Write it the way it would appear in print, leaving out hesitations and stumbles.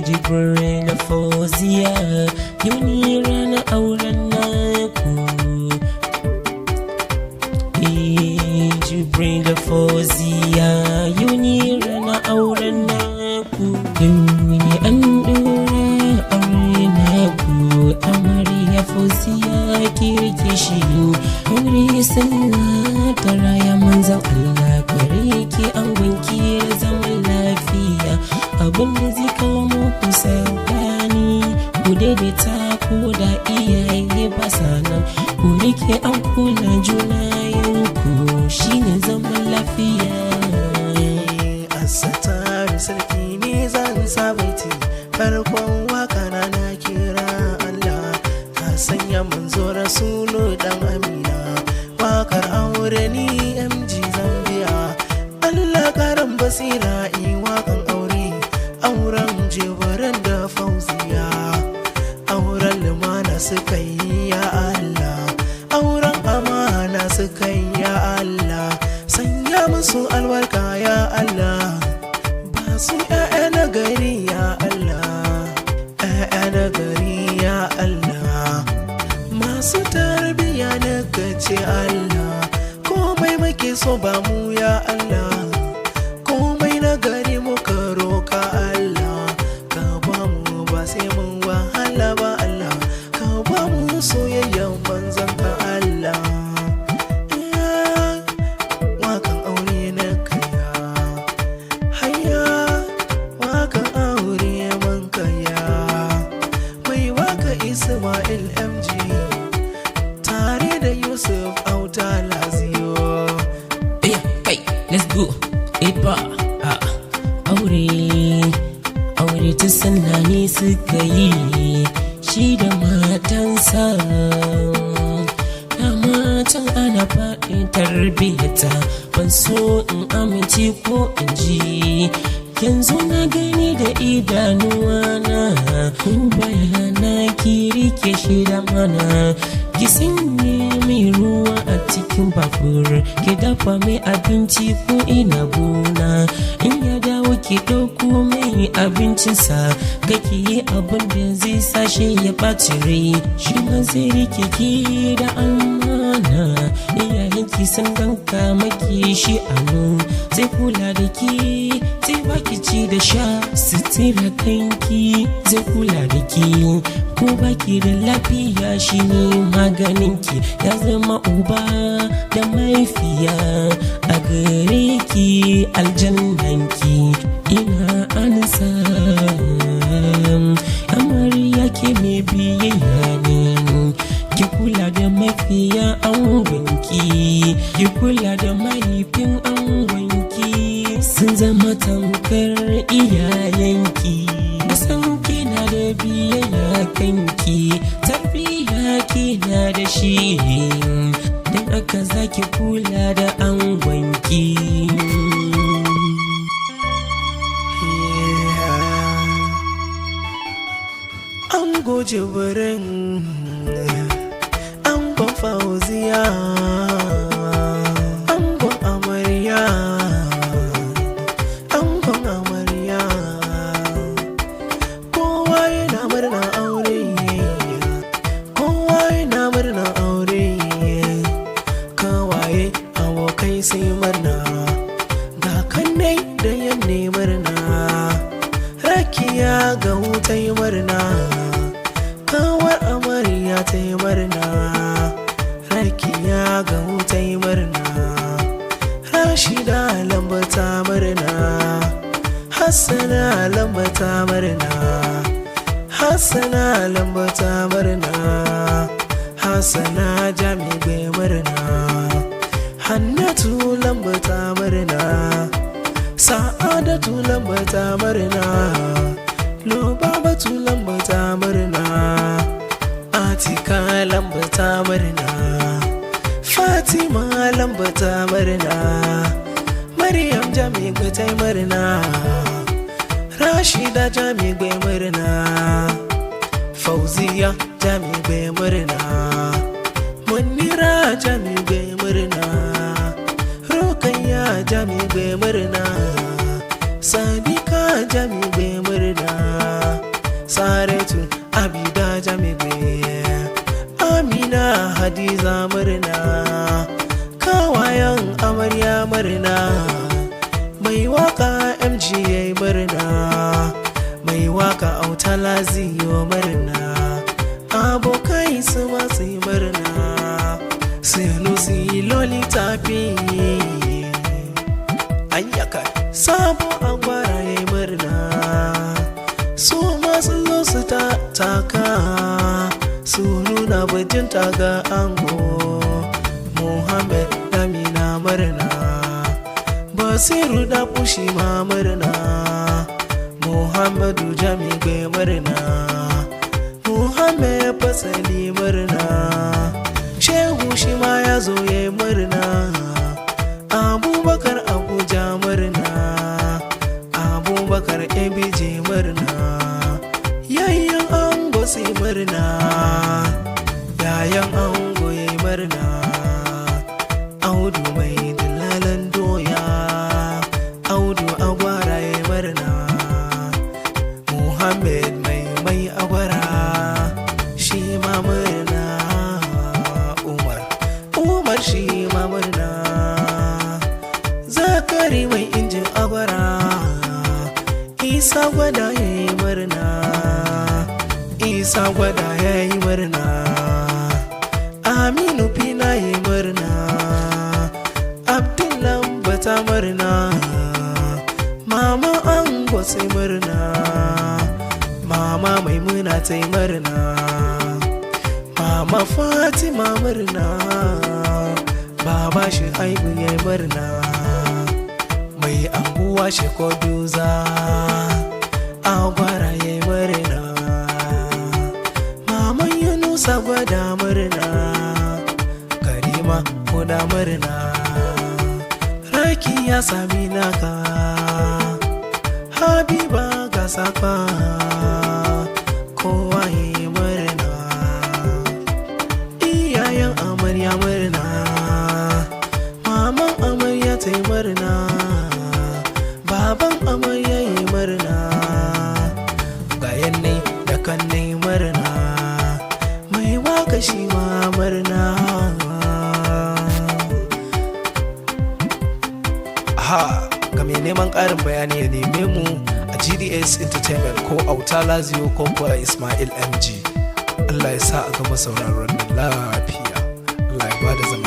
Jibril Fauziya yau ne ranar auren naku. Jibril Fauziya yau ne ranar auren naku. Yau ne an ɗora aure naku. Amarya Fauziya kirki shi aure sannan ta raya manzan Allah kare ki an gunki da zaman lafiya. Abinda zai kawo muku sabani ku daidaita ko da iyaye ba sa nan, ku rike an kula juna yanku shine zaman lafiya. Assatar sarki ne zan sabaiti farkon waka na kira Allah ka sanya manzo rasulu dan Amina wakar aure ni MG Zambia. Allah karan basira in wakan auren Jibril da Fauziya, auren lumana suka yi ya Allah, auren amana suka yi ya Allah, sanya musu albarka ya Allah, ba su ƴaƴa na gari ya Allah, ƴaƴa na gari ya Allah, masu tarbiya na gace Allah, komai muke so ba mu ya Allah, komai na gari muka roka Allah, ka ba mu ba sai mun wahala ba Allah, ka ba mu soyayyen manzon ka Allah. Wakan aure na kaya haya, wakan aure man kaya mai waka Ismail MG tare da Yusuf Auta Laziyo. Hey, let's go. Aure ta sannani suka yi shi da matansa, da matan ana faɗin tarbiyyata ban so in amince ko in ji. Yanzu na gani da idanuwa na kun bayana ki rike shi da mana, ki sanye mai ruwa a cikin babur, ki dafa mai abinci ko ina gona, in ya dawo ki ɗauko mai abincinsa, kake yi abin da zai sashe ya ɓaci rai, shi ma zai rike ki da amana. Iyayenki sun danka maki shi anu, zai kula da ki, zai baki ci da sha, sutura kanki, zai kula da ki, ko baki da lafiya shi ne maganinki, ya zama uba da mahaifiya a gare ki aljannanki. Ina ansa amarya ke mai biyayya ne, ki kula da mafiya angonki, ki kula da mahaifin angonki, sun zama tamkar iyayenki, san kina da biyayya kanki, tarbiya kina da shi, don aka zaki kula da angonki. Ango Jibril, ango Fauziya, ango amarya, angon amarya, kowa yana murna aure, kowa yana murna aure, kawaye abokai sai murna, ga kannai da yanne murna, rakiya ga wutai murna, kawar amarya ta yi murna, rakiya ga wuta yi murna, rashida lamba ta murna, hassana lamba ta murna, hassana lamba ta murna, hassana jami'ai murna, hannatu lamba ta murna, sa'adatu lamba ta murna, Lubabatu lamba ta murna, Atika lamba ta murna, Fatima lamba ta murna, Maryam Jami'ai ta murna, Rashida Jami'ai murna, Fauziya Jami'ai murna, Munira Jami'ai murna, Rukayya Jami'ai murna, Sadiqa Jami'ai hadiza murna, kawayen amarya murna, mai waka mg yayi murna, mai waka auta laziyo murna, abokai su masu murna, sinusi loli tafi ayyaka sabo agwara yayi murna, su masu zo su taka su nuna bajinta ga ango. Muhammad Amina murna, Basiru da Fushi ma murna, Muhammadu Jami'ai murna, Muhammad Fasali murna, Shehu shi ma ya zo yayi murna, Abubakar Abuja murna, Abubakar ABJ murna, yayan ango sai murna, yayan ango yayi murna, Audu mai dillalan doya, Audu agwara yayi murna, Muhammad mai agwara shi ma murna, Umar shi ma murna, Zakari mai injin agwara, Isa gwada yayi murna, Isa gwada yayi murna, Aminu Fina yayi murna, Abdullah bata murna, Mama ango sai murna, Mama Maimuna tai murna, Mama Fatima murna, Baba Shu'aibu yayi murna, mai anguwa Shekoduza agwara yayi murna, Maman Yunusa gwada murna, Karima koda murna, Raki ya sami naka, Habiba ga safa, kowa yayi murna, iyayen amarya murna, maman amarya tai murna, baban amarya yayi murna, ga yannai da kannai murna, mai waka shi ma murna. Aha, ga mai neman ƙarin bayani ya neme mu a GDS Entertainment ko Auta Laziyo ko kuwa Ismail MG. Allah ya sa a gama sauraron lafiya. Allah ya bada zama